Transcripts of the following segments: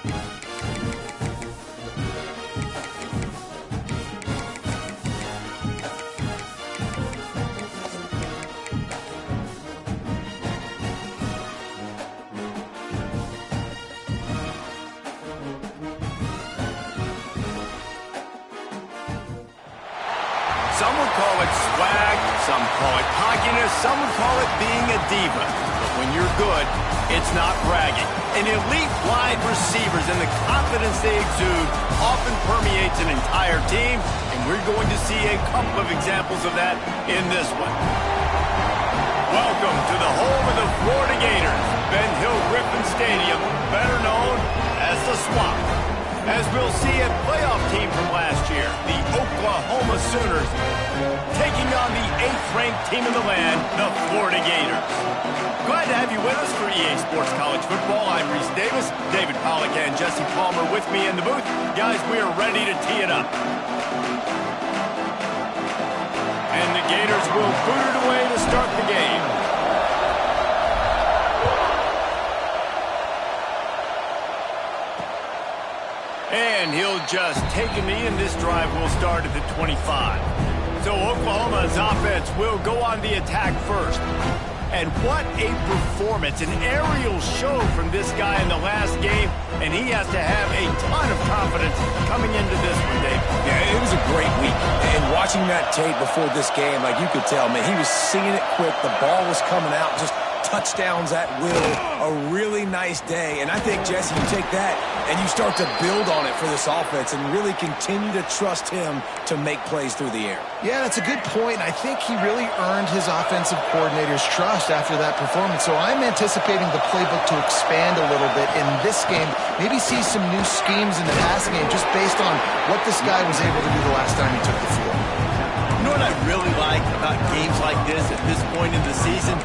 Some would call it swag, some call it cockiness, some would call it being a diva. But when you're good, it's not bragging. An elite wide receivers and the confidence they exude often permeates an entire team, and we're going to see a couple of examples of that in this one. Welcome to the home of the Florida Gators, Ben Hill Griffin Stadium, better known as the Swamp. As we'll see a playoff team from last year, the Oklahoma Sooners, taking on the 8th-ranked team in the land, the Florida Gators. Glad to have you with us for EA Sports College Football. I'm Reese Davis, David Pollack and Jesse Palmer with me in the booth. Guys, we are ready to tee it up. And the Gators will boot it away to start the game. And he'll just take a knee, and this drive will start at the 25. So Oklahoma's offense will go on the attack first. And what a performance, an aerial show from this guy in the last game, and he has to have a ton of confidence coming into this one, Dave. Yeah, it was a great week. And watching that tape before this game, like you could tell, man, he was singing it quick. The ball was coming out, just touchdowns at will. A really nice day. And I think, Jesse, you take that and you start to build on it for this offense and really continue to trust him to make plays through the air. Yeah, that's a good point. I think he really earned his offensive coordinator's trust after that performance. So I'm anticipating the playbook to expand a little bit in this game. Maybe see some new schemes in the passing game just based on what this guy was able to do the last time he took the field. You know what I really like about games like this at this point in the season?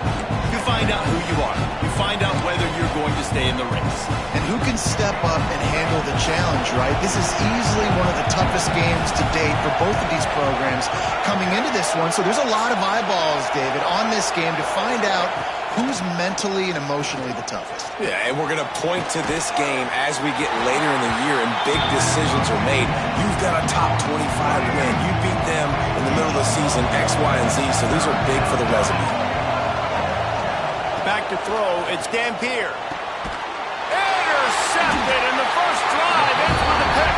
You find out who you are. You find out whether you're going to stay in the race. And who can step up and handle the challenge, right? This is easily one of the toughest games to date for both of these programs coming into this one. So there's a lot of eyeballs, David, on this game to find out who's mentally and emotionally the toughest. Yeah, and we're going to point to this game as we get later in the year and big decisions are made. You've got a top 25 win. You beat them in the middle of the season, X, Y, and Z, so these are big for the resume. Back to throw, it's Dampier. Intercepted in the first drive, ends with a pick.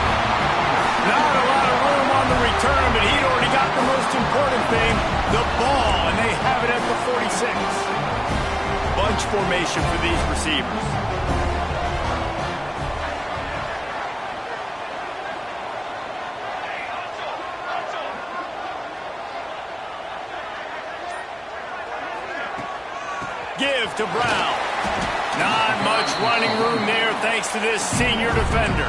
Not a lot of room on the return, but he'd already got the most important thing, the ball, and they have it at the 46. Bunch formation for these receivers. Give to Brown. Not much running room there thanks to this senior defender.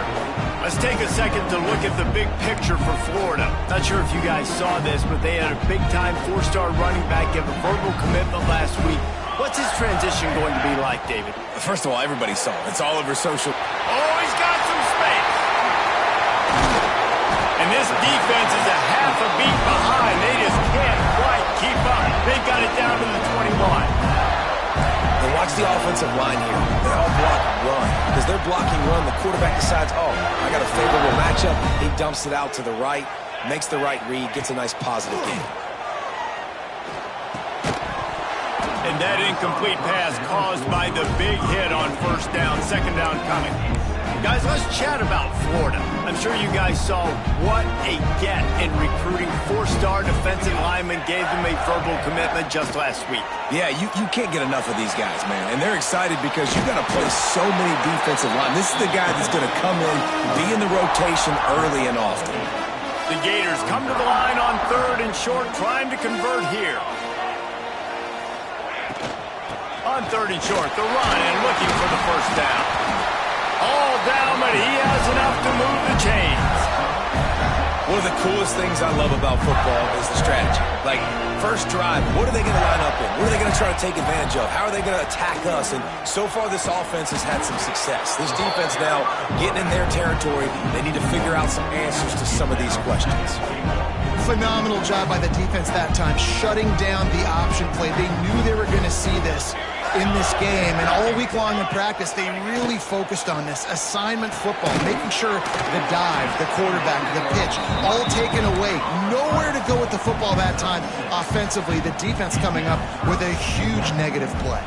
Let's take a second to look at the big picture for Florida. Not sure if you guys saw this, but they had a big-time 4-star running back give a verbal commitment last week. What's his transition going to be like, David? First of all, everybody saw it. It's all over social. Oh, he's got some space. And this defense is a half a beat behind. They just can't quite keep up. They've got it down to the 21. And watch the offensive line here. They all block run. Because they're blocking run, the quarterback decides, oh, I got a favorable matchup. He dumps it out to the right, makes the right read, gets a nice positive gain. And that incomplete pass caused by the big hit on first down, second down coming. Guys, let's chat about Florida. I'm sure you guys saw what a get in recruiting. 4-star defensive linemen gave them a verbal commitment just last week. Yeah, you can't get enough of these guys, man. And they're excited because you got to play so many defensive line. This is the guy that's going to come in, be in the rotation early and often. The Gators come to the line on 3rd and short, trying to convert here. On 3rd and short, the run and looking for the first down. All down, but he has enough to move the chains. One of the coolest things I love about football is the strategy. Like, first drive, what are they going to line up in? What are they going to try to take advantage of? How are they going to attack us? And so far, this offense has had some success. This defense now getting in their territory. They need to figure out some answers to some of these questions. Phenomenal job by the defense that time, shutting down the option play. They knew they were going to see this. in this game, and all week long in practice, they really focused on this assignment football, making sure the dive, the quarterback, the pitch, all taken away. Nowhere to go with the football that time offensively. The defense coming up with a huge negative play.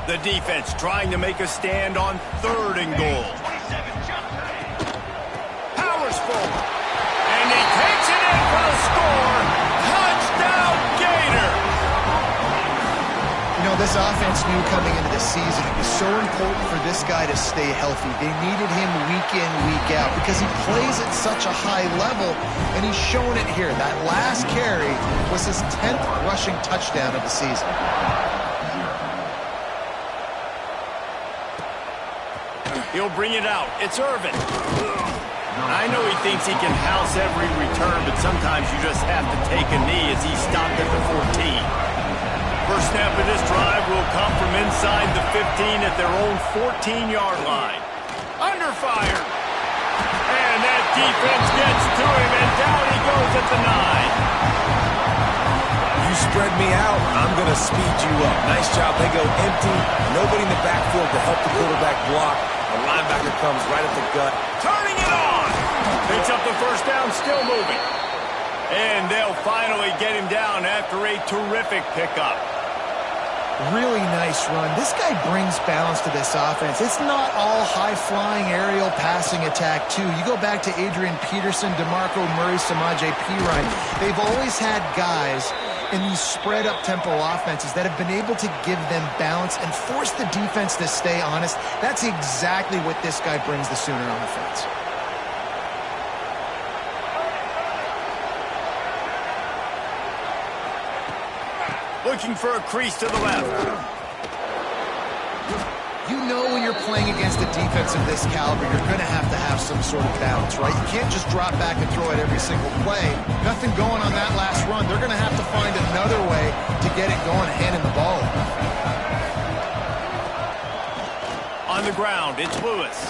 The defense trying to make a stand on 3rd and goal. Powers forward. And he takes it in for the score. Touchdown, Gator! You know, this offense knew coming into the season it was so important for this guy to stay healthy. They needed him week in, week out because he plays at such a high level, and he's shown it here. That last carry was his 10th rushing touchdown of the season. He'll bring it out. It's Irvin. I know he thinks he can house every return, but sometimes you just have to take a knee as he stopped at the 14. First snap of this drive will come from inside the 15 at their own 14-yard line. Under fire. And that defense gets to him, and down he goes at the 9. You spread me out, I'm going to speed you up. Nice job. They go empty. Nobody in the backfield to help the quarterback block. The linebacker comes right at the gut. Turning it on. Picks up the first down, still moving. And they'll finally get him down after a terrific pickup. Really nice run. This guy brings balance to this offense. It's not all high-flying aerial passing attack, too. You go back to Adrian Peterson, DeMarco Murray, Samaje Perine. They've always had guys in these spread-up tempo offenses that have been able to give them balance and force the defense to stay honest. That's exactly what this guy brings the Sooner offense. Looking for a crease to the left. You know when you're playing against a defense of this caliber, you're going to have some sort of balance, right? You can't just drop back and throw it every single play. Nothing going on that last run. They're going to have to find another way to get it going, handing the ball off. On the ground, it's Lewis.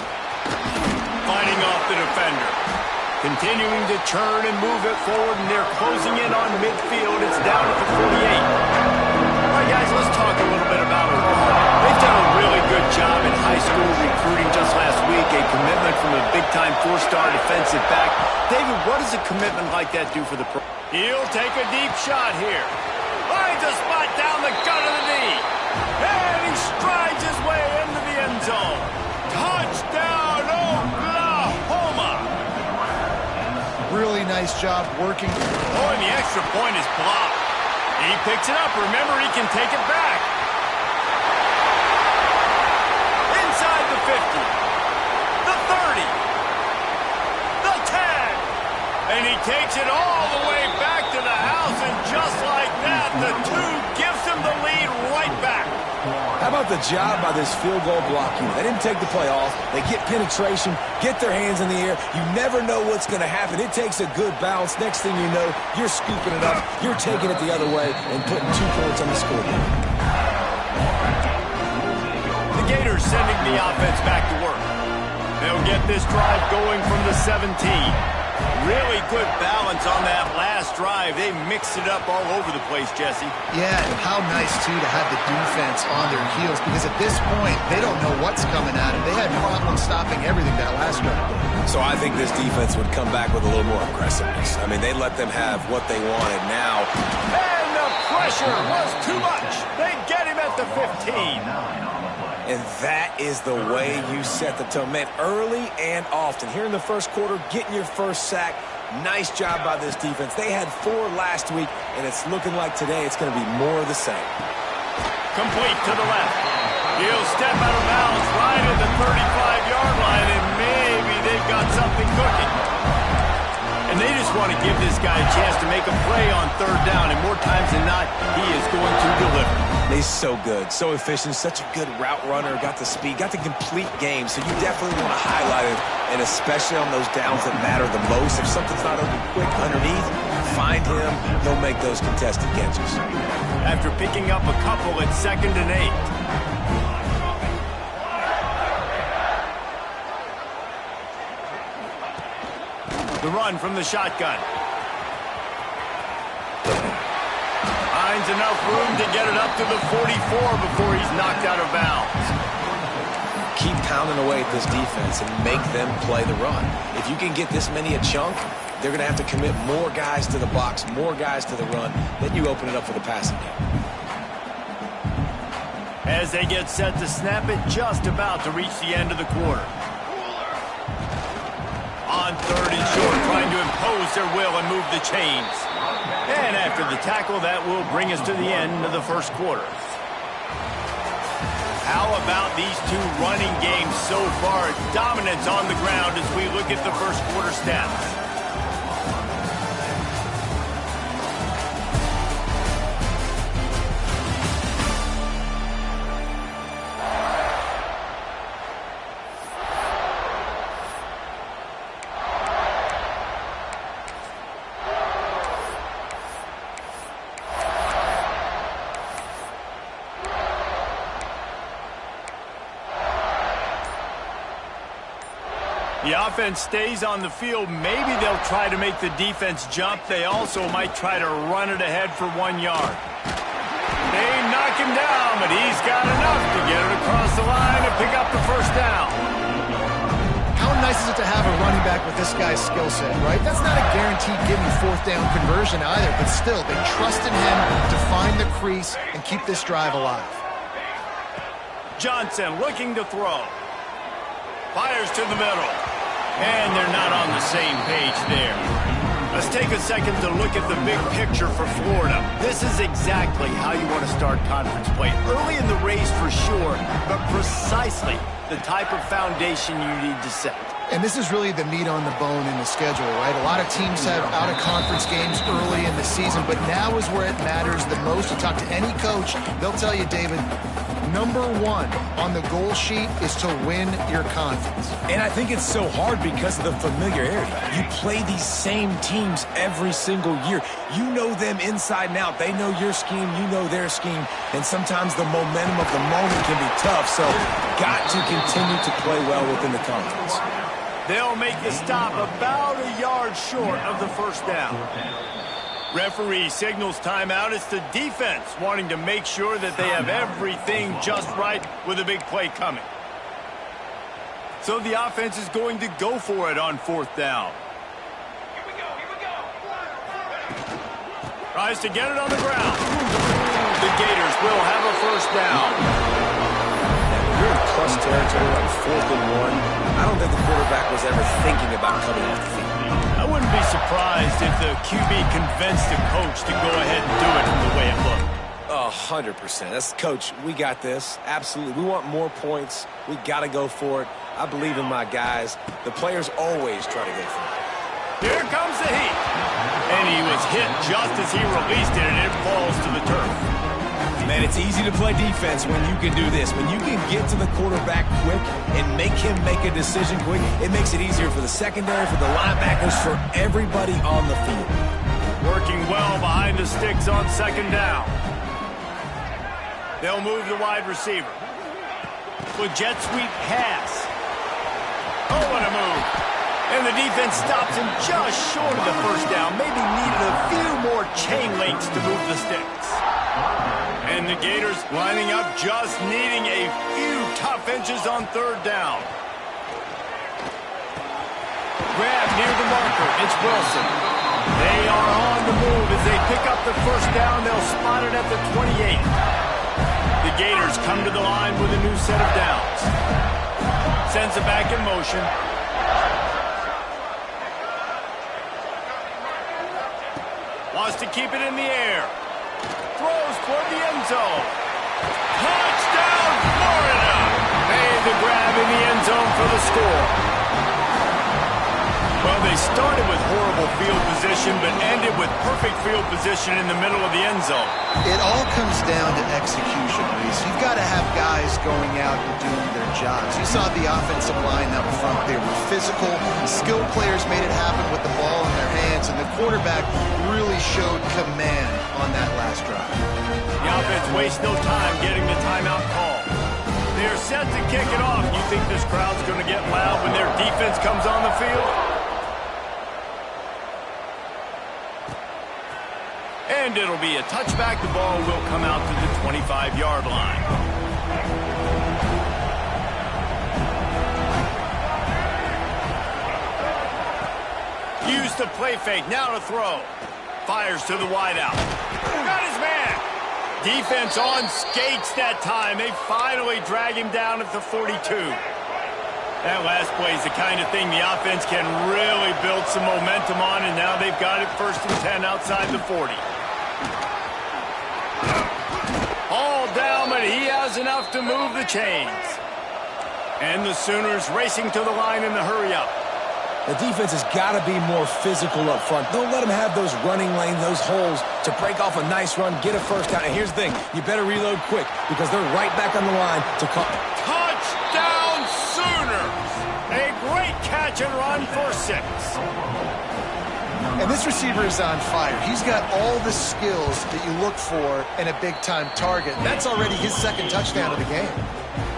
Fighting off the defender. Continuing to churn and move it forward, and they're closing in on midfield. It's down at the 48. All right, guys, let's talk a little bit about Aurora. They've done a really good job in high school recruiting just last week, a commitment from a big-time 4-star defensive back. David, what does a commitment like that do for the pro? He'll take a deep shot here. Finds a spot down the gut of the knee. And he strides his way into the end zone. Touchdown, Oklahoma! Really nice job working. Oh, and the extra point is blocked. He picks it up. Remember, he can take it back. Inside the 50. The 30. The 10. And he takes it all the way back to the house, and just like that, the 2 gives him the lead right back. How about the job by this field goal block unit? They didn't take the play off. They get penetration, get their hands in the air. You never know what's going to happen. It takes a good bounce. Next thing you know, you're scooping it up, you're taking it the other way, and putting 2 points on the scoreboard. The Gators sending the offense back to work. They'll get this drive going from the 17. Really good balance on that last drive. They mixed it up all over the place, Jesse. Yeah, and how nice, too, to have the defense on their heels, because at this point, they don't know what's coming at them. They had problems stopping everything that last drive. So I think this defense would come back with a little more aggressiveness. I mean, they let them have what they wanted now. And the pressure was too much. They get him at the 15. And that is the way you set the tone. Man, early and often. Here in the first quarter, getting your first sack. Nice job by this defense. They had 4 last week, and it's looking like today it's going to be more of the same. Complete to the left. He'll step out of bounds right at the 35-yard line, and maybe they've got something cooking. And they just want to give this guy a chance to make a play on 3rd down, and more times than not, he is going to deliver. He's so good, so efficient, such a good route runner, got the speed, got the complete game, so you definitely want to highlight it, and especially on those downs that matter the most. If something's not open quick underneath, find him, he'll make those contested catches. After picking up a couple at 2nd and 8. The run from the shotgun. finds enough room to get it up to the 44 before he's knocked out of bounds. Keep pounding away at this defense and make them play the run. If you can get this many a chunk, they're going to have to commit more guys to the box, more guys to the run. Then you open it up for the passing game. As they get set to snap it, just about to reach the end of the quarter. On third and short, trying to impose their will and move the chains. And after the tackle, that will bring us to the end of the first quarter. How about these two running games so far? Dominance on the ground as we look at the first quarter stats. The offense stays on the field. Maybe they'll try to make the defense jump. They also might try to run it ahead for 1 yard. They knock him down, but he's got enough to get it across the line and pick up the first down. How nice is it to have a running back with this guy's skill set, right? That's not a guaranteed give-me fourth down conversion either, but still, they trust in him to find the crease and keep this drive alive. Johnson looking to throw. Fires to the middle. And they're not on the same page there. Let's take a second to look at the big picture for Florida. This is exactly how you want to start conference play. Early in the race for sure, but precisely the type of foundation you need to set. And this is really the meat on the bone in the schedule, right? A lot of teams have out-of-conference games early in the season, but now is where it matters the most. You talk to any coach, they'll tell you, David, number one on the goal sheet is to win your conference. And I think it's so hard because of the familiarity. You play these same teams every single year. You know them inside and out. They know your scheme, you know their scheme, and sometimes the momentum of the moment can be tough, so got to continue to play well within the conference. They'll make the stop about a yard short of the first down. Referee signals timeout. It's the defense wanting to make sure that they have everything just right with a big play coming. So the offense is going to go for it on fourth down. Here we go. Tries to get it on the ground. The Gators will have a first down. You're in plus territory on 4th and 1. I don't think the quarterback was ever thinking about coming off the field. I wouldn't be surprised if the QB convinced the coach to go ahead and do it from the way it looked. 100%. That's coach. We got this. Absolutely. We want more points. We got to go for it. I believe in my guys. The players always try to go for it. Here comes the heat. And he was hit just as he released it, and it falls to the turf. Man, it's easy to play defense when you can do this. When you can get to the quarterback quick and make him make a decision quick, it makes it easier for the secondary, for the linebackers, for everybody on the field. Working well behind the sticks on second down. They'll move the wide receiver. With jet sweep pass. Oh, what a move. And the defense stops him just short of the first down. Maybe needed a few more chain links to move the sticks. And the Gators lining up, just needing a few tough inches on third down. Grab near the marker. It's Wilson. They are on the move as they pick up the first down. They'll spot it at the 28. The Gators come to the line with a new set of downs. Sends it back in motion. Wants to keep it in the air. Throws toward the end zone. Touchdown, Florida! Made the grab in the end zone for the score. Well, they started with horrible field position, but ended with perfect field position in the middle of the end zone. It all comes down to execution, Reese. You've got to have guys going out and doing their jobs. You saw the offensive line up front. They were physical. Skilled players made it happen with the ball in their hands, and the quarterback really showed command on that last drive. The offense wastes no time getting the timeout call. They are set to kick it off. You think this crowd's going to get loud when their defense comes on the field? And it'll be a touchback. The ball will come out to the 25-yard line. Used to play fake, now to throw. Fires to the wideout. Got his man. Defense on skates that time. They finally drag him down at the 42. That last play is the kind of thing the offense can really build some momentum on, and now they've got it 1st and 10 outside the 40. All down, but he has enough to move the chains. And the Sooners racing to the line in the hurry-up. The defense has got to be more physical up front. Don't let them have those running lanes, those holes to break off a nice run, get a first down. And here's the thing, you better reload quick because they're right back on the line to call. Touchdown Sooners! A great catch and run for 6. And this receiver is on fire. He's got all the skills that you look for in a big-time target. That's already his 2nd touchdown of the game.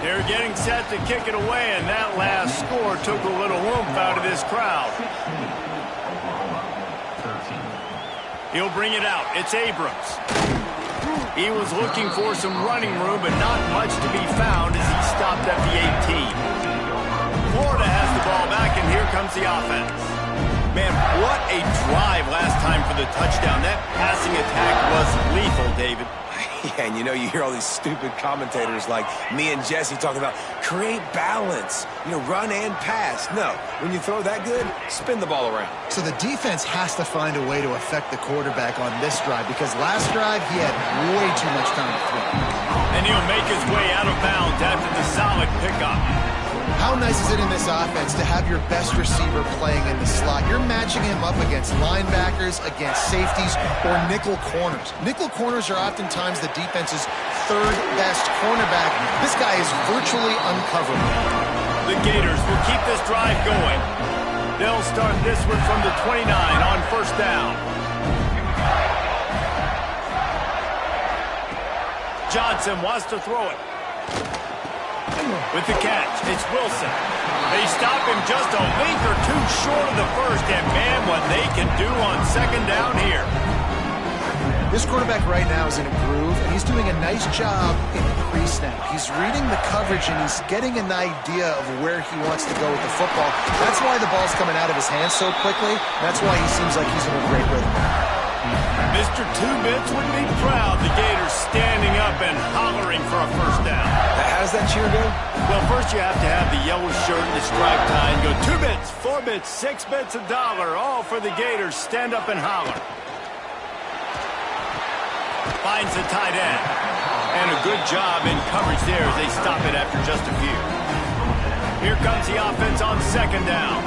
They're getting set to kick it away, and that last score took a little oomph out of this crowd. He'll bring it out. It's Abrams. He was looking for some running room, but not much to be found as he stopped at the 18. Florida has the ball back, and here comes the offense. Man, what a drive last time for the touchdown. That passing attack was lethal, David. Yeah, and you hear all these stupid commentators like me and Jesse talking about create balance, run and pass. No, when you throw that good, spin the ball around. So the defense has to find a way to affect the quarterback on this drive because last drive he had way too much time to throw. And he'll make his way out of bounds after the solid pickup. How nice is it in this offense to have your best receiver playing in the slot? You're matching him up against linebackers, against safeties, or nickel corners. Nickel corners are oftentimes the defense's 3rd best cornerback. This guy is virtually uncoverable. The Gators will keep this drive going. They'll start this one from the 29 on 1st down. Johnson wants to throw it. With the catch, it's Wilson. They stop him just a length or 2 short of the 1st, and man, what they can do on 2nd down here. This quarterback right now is in a groove, and he's doing a nice job in pre-snap. He's reading the coverage, and he's getting an idea of where he wants to go with the football. That's why the ball's coming out of his hands so quickly. That's why he seems like he's in a great rhythm. Mr. Two-Bits would be proud. The Gators standing up and hollering for a 1st down. How does that cheer go? Well, first you have to have the yellow shirt and the striped tie and go 2 bits, 4 bits, 6 bits, $1, all for the Gators. Stand up and holler. Finds the tight end. And a good job in coverage there as they stop it after just a few. Here comes the offense on 2nd down.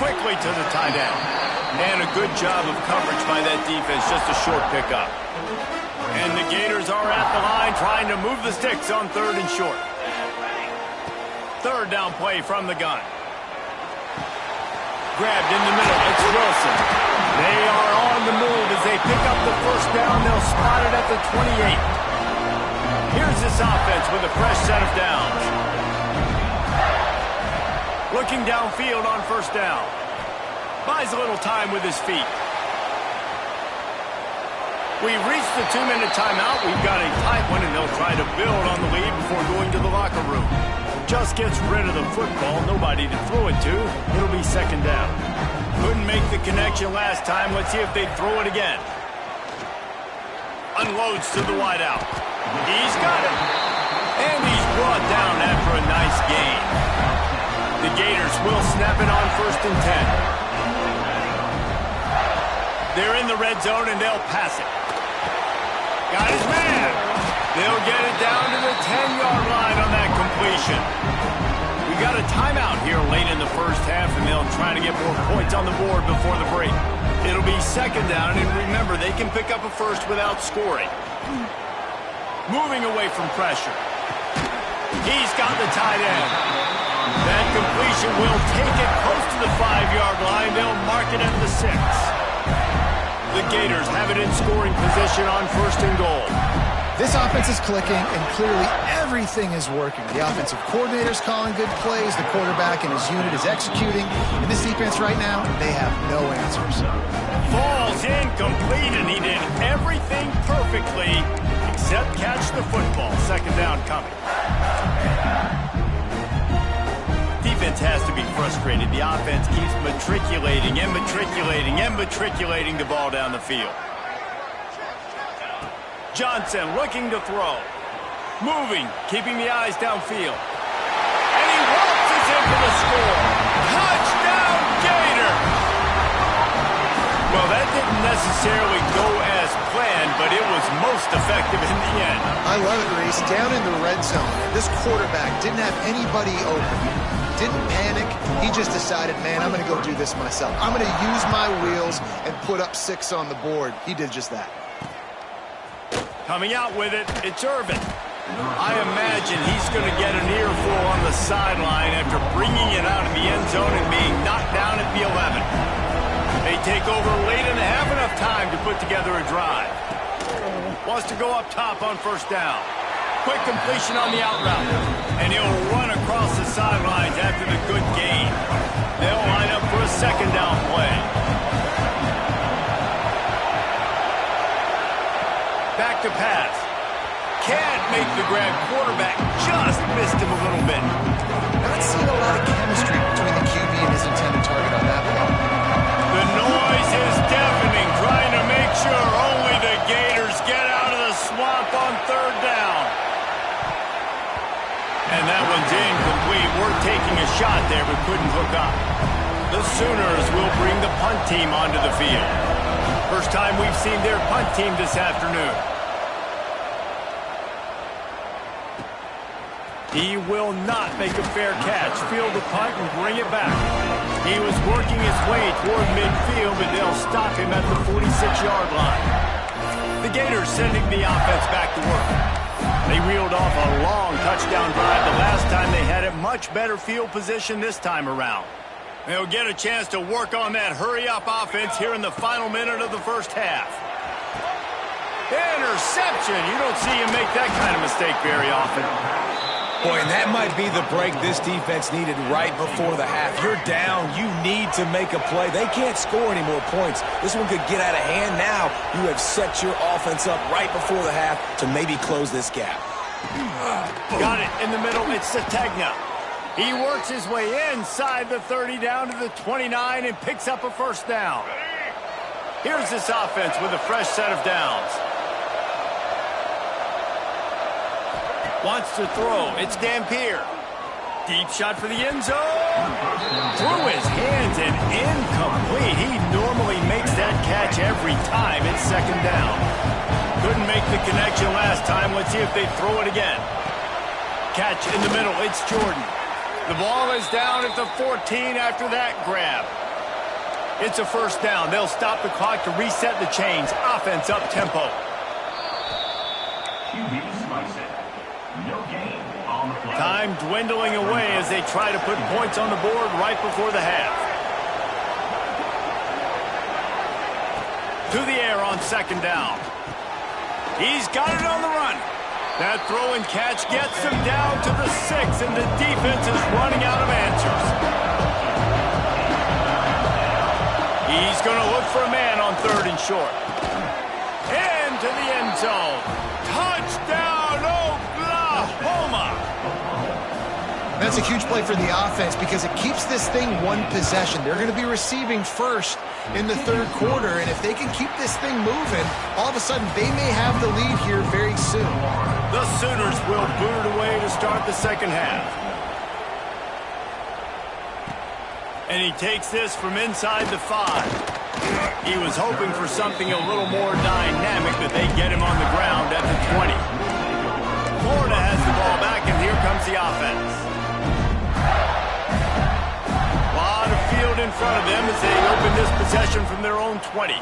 Quickly to the tight end. And a good job of coverage by that defense, just a short pickup. And the Gators are at the line trying to move the sticks on 3rd and short. 3rd down play from the gun. Grabbed in the middle, it's Wilson. They are on the move as they pick up the 1st down. They'll spot it at the 28. Here's this offense with a fresh set of downs. Looking downfield on 1st down. Buys a little time with his feet. We've reached the 2-minute timeout. We've got a tight one, and they'll try to build on the lead before going to the locker room. Just gets rid of the football. Nobody to throw it to. It'll be 2nd down. Couldn't make the connection last time. Let's see if they throw it again. Unloads to the wideout. He's got it. And he's brought down after a nice gain. The Gators will snap it on 1st and 10. They're in the red zone, and they'll pass it. Got his man. They'll get it down to the 10-yard line on that completion. We got a timeout here late in the 1st half, and they'll try to get more points on the board before the break. It'll be 2nd down, and remember, they can pick up a 1st without scoring. Moving away from pressure. He's got the tight end. That completion will take it close to the 5-yard line. They'll mark it at the 6. The Gators have it in scoring position on 1st and goal. This offense is clicking, and clearly everything is working. The offensive coordinator's calling good plays. The quarterback and his unit is executing. And this defense right now, they have no answers. Falls incomplete, and he did everything perfectly except catch the football. Second down coming. Defense has to be frustrated. The offense keeps matriculating and matriculating and matriculating the ball down the field. Johnson looking to throw. Moving, keeping the eyes downfield. And he waltzes in for the score. Touchdown, Gator! Well, that didn't necessarily go as planned, but it was most effective in the end. I love it, Reese. Down in the red zone, this quarterback didn't have anybody open. Didn't panic. He just decided, man, I'm going to go do this myself. I'm going to use my wheels and put up 6 on the board. He did just that. Coming out with it, it's Irvin. I imagine he's going to get an earful on the sideline after bringing it out of the end zone and being knocked down at the 11. They take over late and have enough time to put together a drive. Wants to go up top on first down. Quick completion on the out route. And he'll run across the sidelines after the good gain. They'll line up for a second down play. Back to pass. Can't make the grab. Quarterback just missed him a little bit. Not seeing a lot of chemistry between the QB and his intended target on that play. The noise is deafening, trying to make sure only the Gators get out of the swamp on third down. And that one's incomplete. We're taking a shot there, but couldn't hook up. The Sooners will bring the punt team onto the field. First time we've seen their punt team this afternoon. He will not make a fair catch. Field the punt and bring it back. He was working his way toward midfield, but they'll stop him at the 46-yard line. The Gators sending the offense back to work. They reeled off a long touchdown drive the last time. They had a much better field position this time around. They'll get a chance to work on that hurry-up offense here in the final minute of the first half. Interception. You don't see him make that kind of mistake very often. Boy, and that might be the break this defense needed right before the half. You're down. You need to make a play. They can't score any more points. This one could get out of hand now. You have set your offense up right before the half to maybe close this gap. Got it in the middle. It's Sategna. He works his way inside the 30 down to the 29 and picks up a first down. Here's this offense with a fresh set of downs. Wants to throw. It's Dampier. Deep shot for the end zone. Through his hands and incomplete. He normally makes that catch every time. It's second down. Couldn't make the connection last time. Let's see if they throw it again. Catch in the middle. It's Jordan. The ball is down at the 14 after that grab. It's a first down. They'll stop the clock to reset the chains. Offense up tempo. Time dwindling away as they try to put points on the board right before the half. To the air on second down. He's got it on the run. That throw and catch gets him down to the 6, and the defense is running out of answers. He's going to look for a man on third and short. Into the end zone. Touchdown, Oklahoma! That's a huge play for the offense because it keeps this thing one possession. They're going to be receiving first in the third quarter, and if they can keep this thing moving, all of a sudden they may have the lead here very soon. The Sooners will boot it away to start the second half. And he takes this from inside the 5. He was hoping for something a little more dynamic, but they get him on the ground at the 20. Florida has the ball back, and here comes the offense. In front of them as they open this possession from their own 20.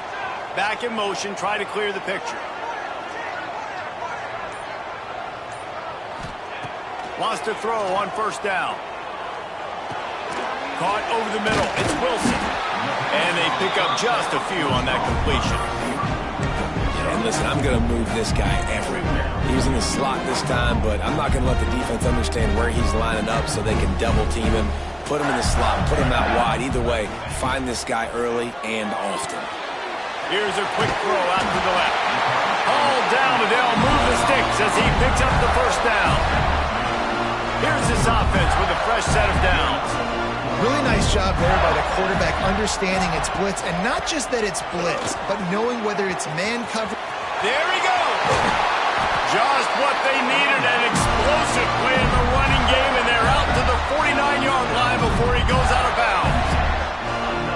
Back in motion, try to clear the picture. Wants to throw on first down. Caught over the middle. It's Wilson. And they pick up just a few on that completion. And And listen, I'm going to move this guy everywhere. He was in the slot this time, but I'm not going to let the defense understand where he's lining up so they can double team him, put him in the slot, put him out wide. Either way, find this guy early and often. Here's a quick throw out to the left. All down, and they'll move the sticks as he picks up the first down. Here's this offense with a fresh set of downs. Really nice job there by the quarterback understanding it's blitz, and not just that it's blitz, but knowing whether it's man coverage. There he goes. Just what they needed, an explosive play in the running game, and they're out to the 49-yard line before he goes out of bounds.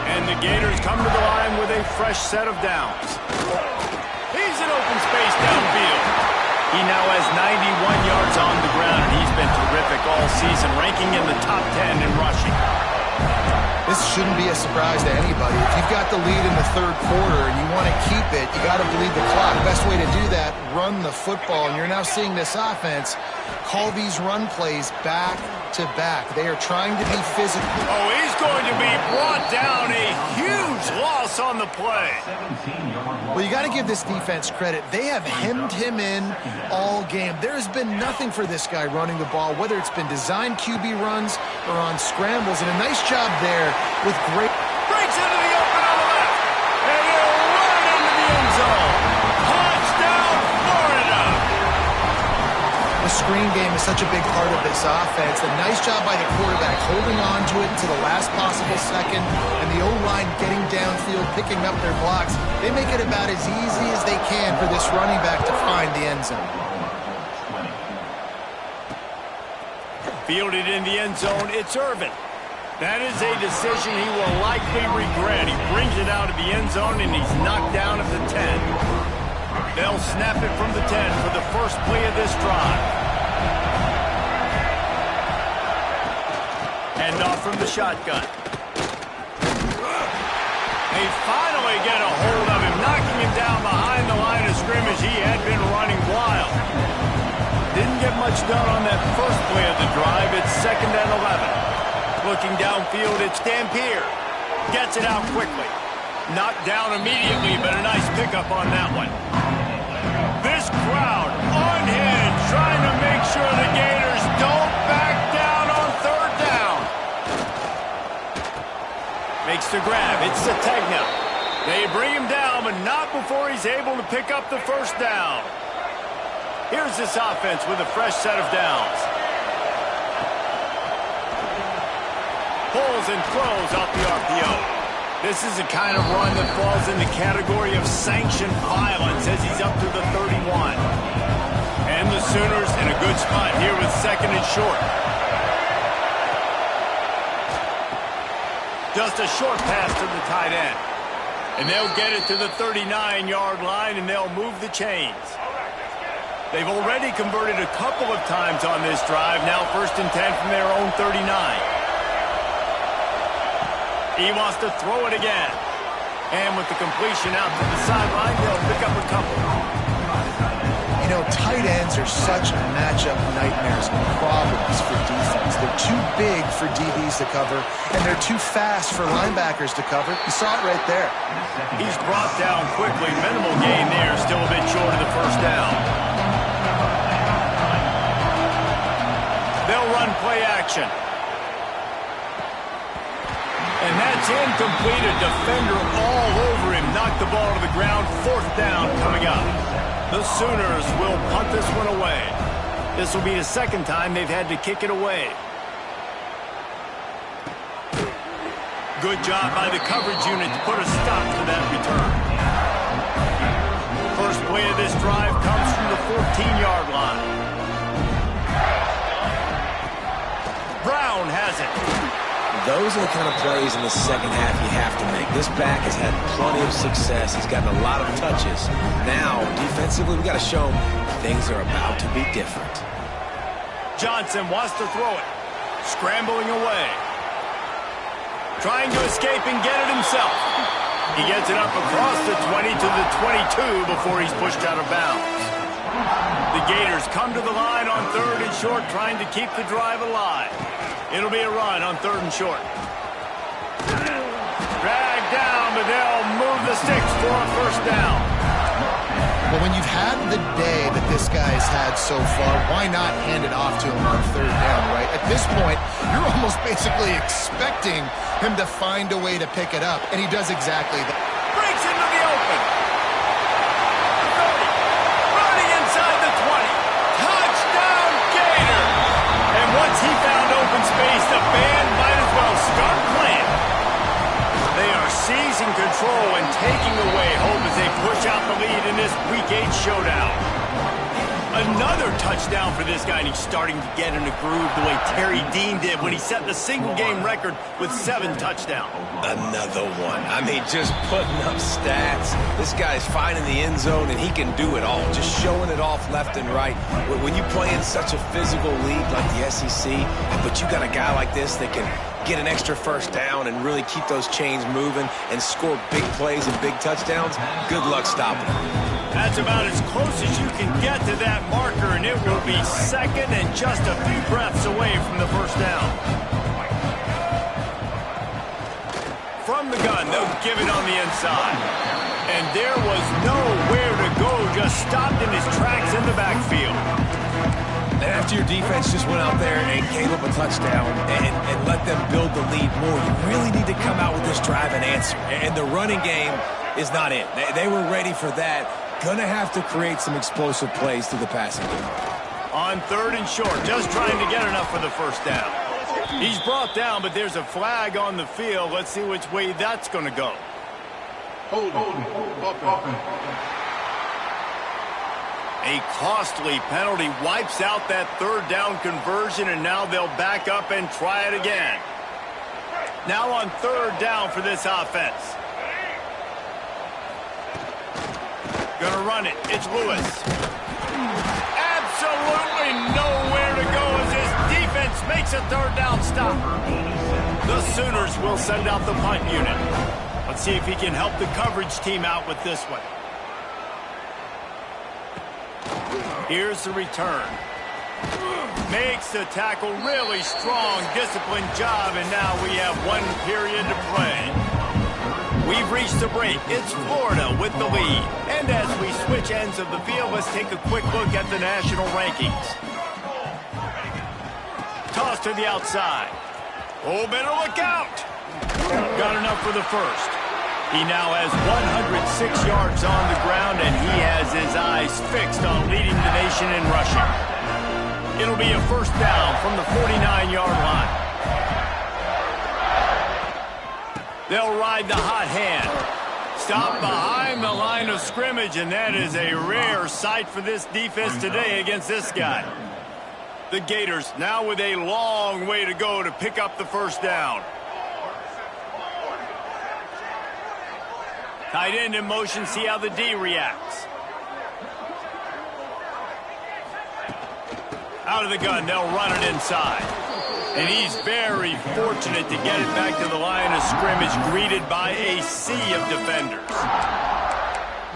And the Gators come to the line with a fresh set of downs. He's in open space downfield. He now has 91 yards on the ground, and he's been terrific all season, ranking in the top 10 in rushing. This shouldn't be a surprise to anybody. If you've got the lead in the third quarter and you want to keep it, you got to bleed the clock. Best way to do that, run the football. And you're now seeing this offense call these run plays back to back. They are trying to be physical. Oh, he's going to be brought down. A huge loss on the play. Well, you got to give this defense credit. They have hemmed him in all game. There has been nothing for this guy running the ball, whether it's been designed QB runs or on scrambles. And a nice job there with great... Breaks into the open on the left. And he'll run into the end zone. Touchdown, Florida. The screen game is such a big part of this offense. A nice job by the quarterback holding on to it to the last possible second, and the O-line getting downfield, picking up their blocks. They make it about as easy as they can for this running back to find the end zone. Fielded in the end zone, it's Irvin. That is a decision he will likely regret. He brings it out of the end zone, and he's knocked down at the 10. They'll snap it from the 10 for the first play of this drive. Hand off from the shotgun. They finally get a hold of him, knocking him down behind the line of scrimmage. He had been running wild. Didn't get much done on that first play of the drive. It's 2nd and 11. Looking downfield, it's Dampier. Gets it out quickly. Knocked down immediately, but a nice pickup on that one. This crowd unhinged, trying to make sure the Gators don't back down on 3rd down. Makes the grab. It's Sategna. They bring him down, but not before he's able to pick up the first down. Here's this offense with a fresh set of downs. Pulls and throws off the RPO. This is the kind of run that falls in the category of sanctioned violence as he's up to the 31. And the Sooners in a good spot here with 2nd and short. Just a short pass to the tight end. And they'll get it to the 39-yard line, and they'll move the chains. They've already converted a couple of times on this drive. Now 1st and 10 from their own 39. He wants to throw it again. And with the completion out to the sideline, they'll pick up a couple. You know, tight ends are such matchup nightmares and problems for defense. They're too big for DBs to cover, and they're too fast for linebackers to cover. You saw it right there. He's brought down quickly. Minimal gain there. Still a bit short of the first down. They'll run play action. And that's incomplete. A defender all over him. Knocked the ball to the ground. 4th down coming up. The Sooners will punt this one away. This will be the 2nd time they've had to kick it away. Good job by the coverage unit to put a stop to that return. First play of this drive comes from the 14-yard line. Brown has it. Those are the kind of plays in the second half you have to make. This back has had plenty of success. He's gotten a lot of touches. Now, defensively, we've got to show him things are about to be different. Johnson wants to throw it. Scrambling away. Trying to escape and get it himself. He gets it up across the 20 to the 22 before he's pushed out of bounds. The Gators come to the line on 3rd and short, trying to keep the drive alive. It'll be a run on 3rd and short. Dragged down, but they'll move the sticks for a first down. Well, when you've had the day that this guy's had so far, why not hand it off to him on third down, right? At this point, you're almost basically expecting him to find a way to pick it up, and he does exactly that. Breaks into the open. 30. Running inside the 20. Touchdown, Gator! And once he found open space, the band might as well start playing. They are seizing control and taking away hope as they push out the lead in this Week 8 showdown. Another touchdown for this guy, and he's starting to get in a groove the way Terry Dean did when he set the single-game record with 7 touchdowns. Another one. I mean, just putting up stats. This guy's finding the end zone, and he can do it all, just showing it off left and right. When you play in such a physical league like the SEC, but you got a guy like this that can get an extra first down and really keep those chains moving and score big plays and big touchdowns, good luck stopping him. That's about as close as you can get to that marker, and it will be second and just a few breaths away from the first down. From the gun, they'll give it on the inside. And there was nowhere to go, just stopped in his tracks in the backfield. And after your defense just went out there and gave up a touchdown and let them build the lead more, you really need to come out with this drive and answer. And the running game is not it. They were ready for that. Gonna have to create some explosive plays through the passing game. On third and short, just trying to get enough for the first down. He's brought down, but there's a flag on the field. Let's see which way that's going to go. A costly penalty wipes out that third down conversion, and now they'll back up and try it again. Now on third down for this offense. Gonna run it. It's Lewis. Absolutely nowhere to go as this defense makes a third down stop. The Sooners will send out the punt unit. Let's see if he can help the coverage team out with this one. Here's the return. Makes the tackle, really strong, disciplined job, and now we have 1 period to play. We've reached the break. It's Florida with the lead. And as we switch ends of the field, let's take a quick look at the national rankings. Toss to the outside. Oh, better look out. Got enough for the first. He now has 106 yards on the ground, and he has his eyes fixed on leading the nation in rushing. It'll be a first down from the 49-yard line. They'll ride the hot hand. Stop behind the line of scrimmage, and that is a rare sight for this defense today against this guy. The Gators now with a long way to go to pick up the first down. Tight end in motion, see how the D reacts. Out of the gun, they'll run it inside. And he's very fortunate to get it back to the line of scrimmage, greeted by a sea of defenders.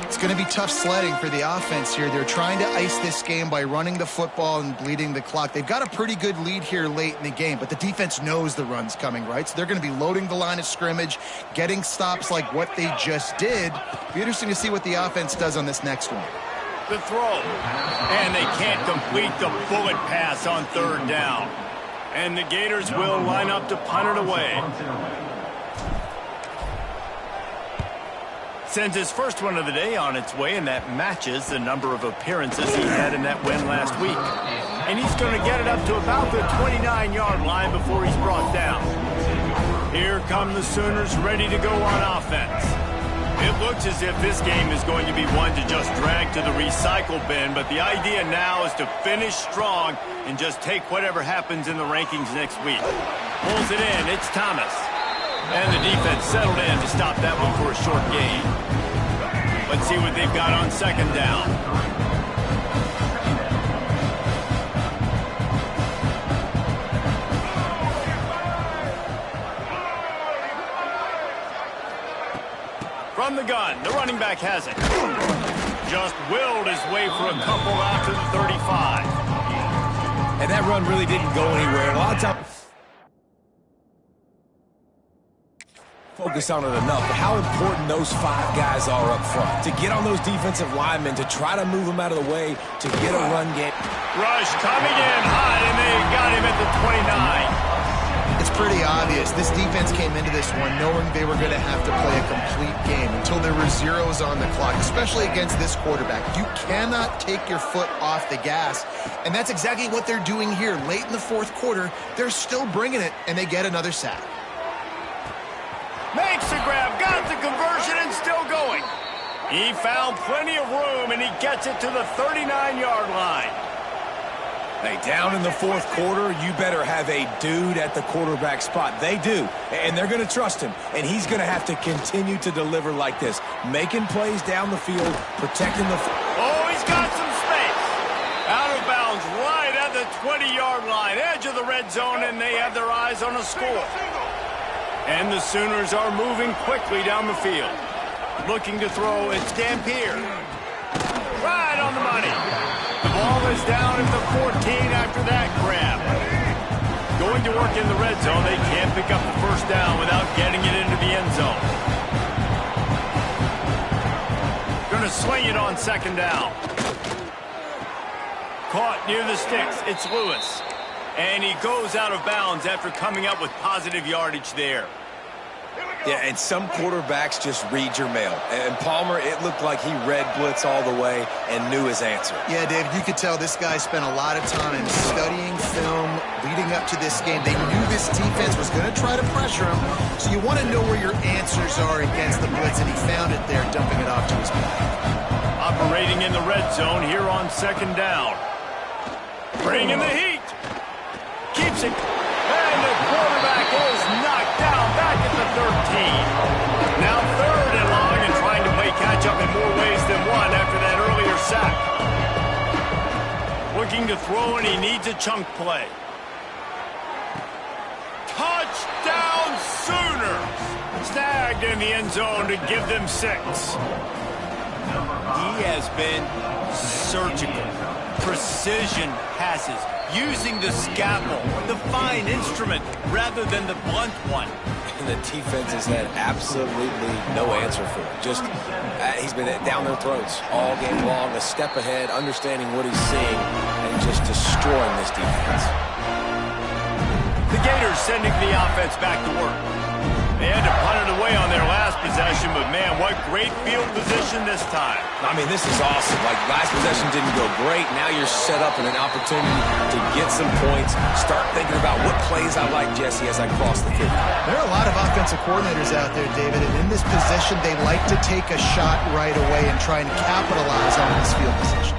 It's going to be tough sledding for the offense here. They're trying to ice this game by running the football and bleeding the clock. They've got a pretty good lead here late in the game, but the defense knows the run's coming, right? So they're going to be loading the line of scrimmage, getting stops like what they just did. Be interesting to see what the offense does on this next one. The throw. And they can't complete the bullet pass on third down. And the Gators will line up to punt it away. Sends his first one of the day on its way, and that matches the number of appearances he had in that win last week. And he's going to get it up to about the 29-yard line before he's brought down. Here come the Sooners ready to go on offense. It looks as if this game is going to be one to just drag to the recycle bin, but the idea now is to finish strong and just take whatever happens in the rankings next week. Pulls it in, it's Thomas. And the defense settled in to stop that one for a short gain. Let's see what they've got on second down. From the gun, the running back has it. Just willed his way for a couple out to the 35. And that run really didn't go anywhere. A lot of times. Focus on it enough, but how important those 5 guys are up front. To get on those defensive linemen, to try to move them out of the way, to get a run game. Rush coming in hot, and they got him at the 29. It's pretty obvious. This defense came into this one knowing they were going to have to play a complete game until there were zeros on the clock, especially against this quarterback. You cannot take your foot off the gas, and that's exactly what they're doing here. Late in the fourth quarter, they're still bringing it, and they get another sack. Makes the grab, got the conversion, and still going. He found plenty of room, and he gets it to the 39-yard line. Hey, down in the fourth quarter, you better have a dude at the quarterback spot. They do, and they're going to trust him, and he's going to have to continue to deliver like this, making plays down the field, protecting the... Oh, he's got some space. Out of bounds right at the 20-yard line, edge of the red zone, and they have their eyes on a score. And the Sooners are moving quickly down the field. Looking to throw, it's Dampier. Right on the money. The ball is down at the 14 after that grab. Going to work in the red zone. They can't pick up the first down without getting it into the end zone. Going to swing it on second down. Caught near the sticks. It's Lewis. And he goes out of bounds after coming up with positive yardage there. Yeah, and some quarterbacks just read your mail. And Palmer, it looked like he read blitz all the way and knew his answer. Yeah, David, you could tell this guy spent a lot of time studying film leading up to this game. They knew this defense was going to try to pressure him, so you want to know where your answers are against the blitz, and he found it there, dumping it off to his back. Operating in the red zone here on second down. Bringing the heat. Keeps it. And the quarterback is knocked down back at the 13. Now third and long and trying to play catch-up in more ways than one after that earlier sack. Looking to throw, and he needs a chunk play. Touchdown Sooners! Snagged in the end zone to give them 6. He has been surgical. Precision passes, using the scalpel, the fine instrument, rather than the blunt one. And the defense has had absolutely no answer for it. Just, he's been down their throats all game long, a step ahead, understanding what he's seeing, and just destroying this defense. The Gators sending the offense back to work. They had to punt it away on their last possession, but man, what great field position this time. I mean, this is awesome. Like, last possession didn't go great. Now you're set up in an opportunity to get some points. Start thinking about what plays I like, Jesse, as I cross the 50. There are a lot of offensive coordinators out there, David, and in this position, they like to take a shot right away and try and capitalize on this field position.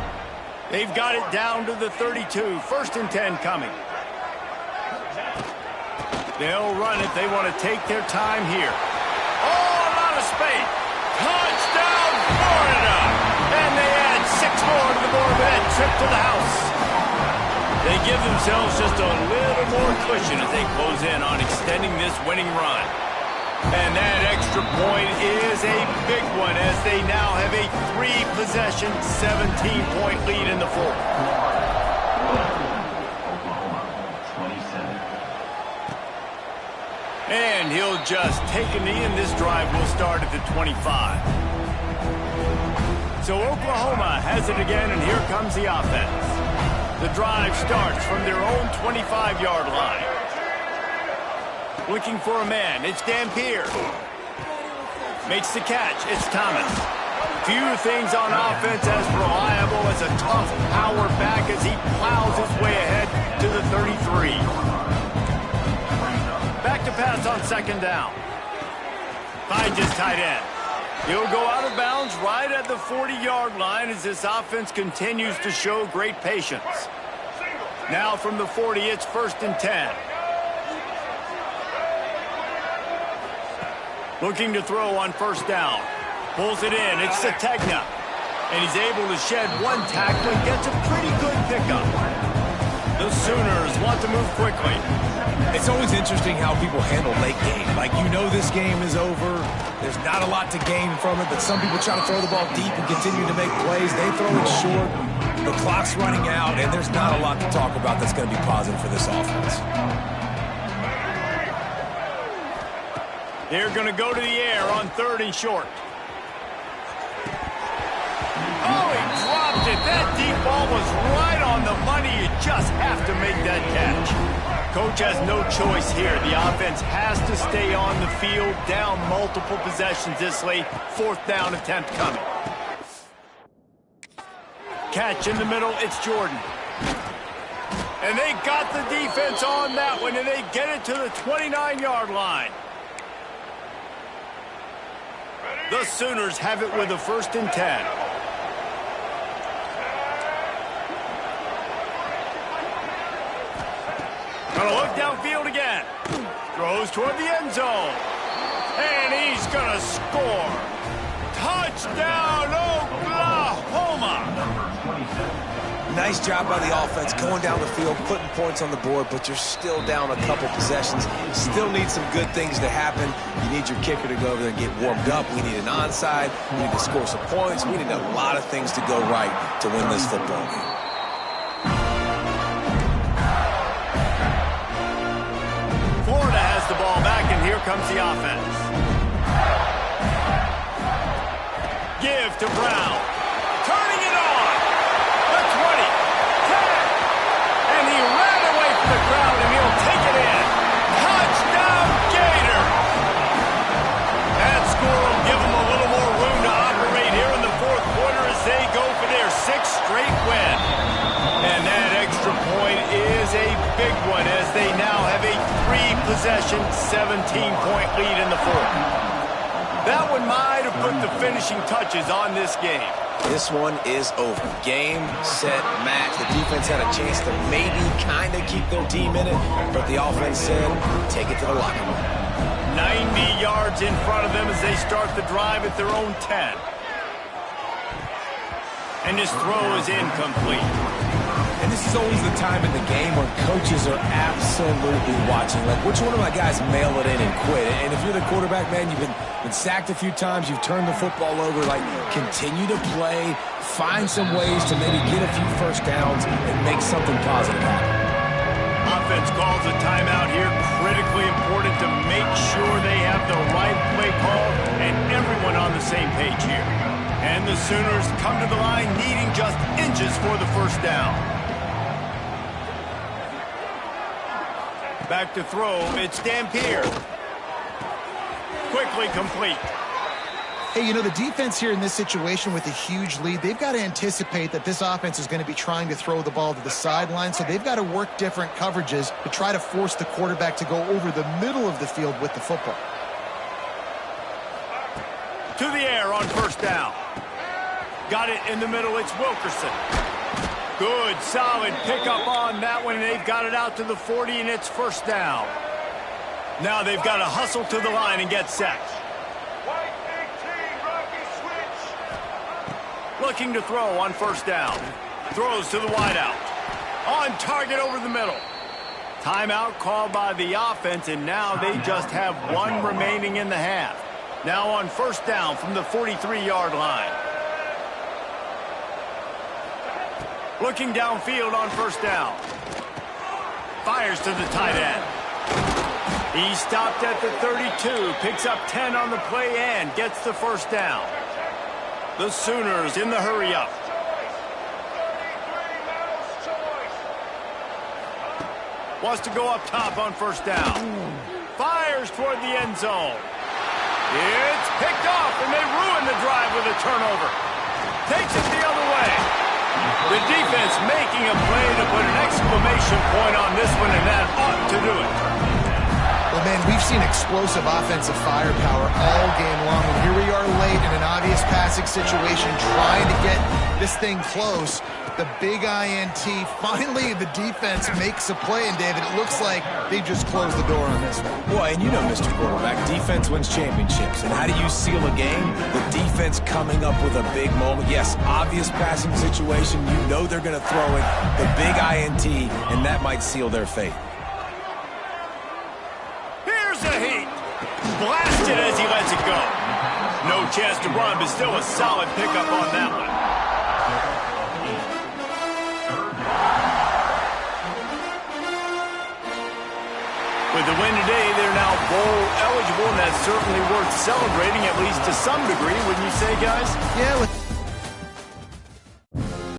They've got it down to the 32. First and 10 coming. They'll run it. They want to take their time here. Oh, a lot of space. Touchdown, Florida! And they add 6 more to the board with that trip to the house. They give themselves just a little more cushion as they close in on extending this winning run. And that extra point is a big one as they now have a 3-possession, 17-point lead in the fourth. And he'll just take a knee, and this drive will start at the 25. So Oklahoma has it again, and here comes the offense. The drive starts from their own 25-yard line. Looking for a man. It's Dampier. Makes the catch. It's Thomas. Few things on offense as reliable as a tough power back as he plows his way ahead to the 33. Back to pass on second down. Finds his tight end. He'll go out of bounds right at the 40-yard line as this offense continues to show great patience. Now from the 40, it's first and 10. Looking to throw on first down. Pulls it in. It's Sategna. And he's able to shed one tackle and gets a pretty good pickup. The Sooners want to move quickly. It's always interesting how people handle late game. Like, you know this game is over. There's not a lot to gain from it, but some people try to throw the ball deep and continue to make plays. They throw it short. The clock's running out, and there's not a lot to talk about that's going to be positive for this offense. They're going to go to the air on 3rd and short. Oh, he dropped it. That deep ball was right on the money. You just have to make that catch. Coach has no choice here. The offense has to stay on the field, down multiple possessions this late. 4th down attempt coming. Catch in the middle, it's Jordan. And they got the defense on that one, and they get it to the 29-yard line. The Sooners have it with a 1st and 10. Gonna look downfield again. Throws toward the end zone. And he's gonna score. Touchdown, Oklahoma! Nice job by the offense going down the field, putting points on the board, but you're still down a couple possessions. Still need some good things to happen. You need your kicker to go over there and get warmed up. We need an onside. We need to score some points. We need a lot of things to go right to win this football game. Florida has the ball back, and here comes the offense. Give to Brown. Turning it on. The 20, 10. And he ran away from the crowd, and he'll take it in. Touchdown, Gator. That score will give them a little more room to operate here in the 4th quarter as they go for their 6th straight win. And that extra point is a big one as they now have a 3-possession, 17-point lead in the 4th. That one might have put the finishing touches on this game. This one is over. Game, set, match. The defense had a chance to maybe kind of keep their team in it, but the offense said, take it to the locker room. 90 yards in front of them as they start the drive at their own 10. And this throw is incomplete. And this is always the time in the game when coaches are absolutely watching. Like, which one of my guys mail it in and quit? And if you're the quarterback, man, you've been sacked a few times, you've turned the football over. Like, continue to play, find some ways to maybe get a few 1st downs and make something positive happen. Offense calls a timeout here. Critically important to make sure they have the right play call and everyone on the same page here. And the Sooners come to the line needing just inches for the 1st down. Back to throw, it's Dampier. Quickly complete. Hey, you know, the defense here in this situation with a huge lead, they've got to anticipate that this offense is going to be trying to throw the ball to the sideline, so they've got to work different coverages to try to force the quarterback to go over the middle of the field with the football. To the air on 1st down. Got it in the middle, it's Wilkerson. Good, solid pickup on that one, and they've got it out to the 40, and it's 1st down. Now they've got to hustle to the line and get set. Looking to throw on 1st down. Throws to the wideout. On target over the middle. Timeout called by the offense, and now they just have 1 remaining in the half. Now on 1st down from the 43-yard line. Looking downfield on 1st down. Fires to the tight end. He stopped at the 32, picks up 10 on the play and gets the 1st down. The Sooners in the hurry-up. Wants to go up top on 1st down. Fires toward the end zone. It's picked off, and they ruin the drive with a turnover. Takes it the other way. The defense making a play to put an exclamation point on this one, and that ought to do it. Well, man, we've seen explosive offensive firepower all game long, and here we are late in an obvious passing situation trying to get this thing close. The big INT, finally the defense makes a play, and David, it looks like they just closed the door on this one. Boy, and you know, Mr. Quarterback, defense wins championships. And how do you seal a game? The defense coming up with a big moment. Yes, obvious passing situation. You know they're going to throw it. The big INT, and that might seal their fate. Here's a heat. Blasted as he lets it go. No chance to run, but still a solid pickup on that one. With the win today, they're now bowl eligible, and that's certainly worth celebrating, at least to some degree, wouldn't you say, guys? Yeah, with